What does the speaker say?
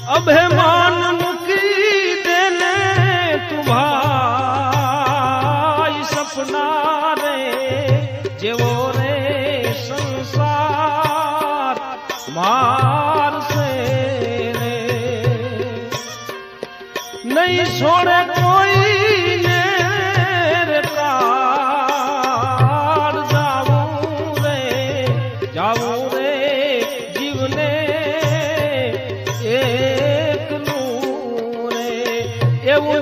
અભિમાન મૂકી દેને તું ભાઈ સપના રે જેવો રે સંસાર મારશે રે નહીં છોડે કોઈને રે પ્રાણ જાવું રે જીવને એકલું રે એવું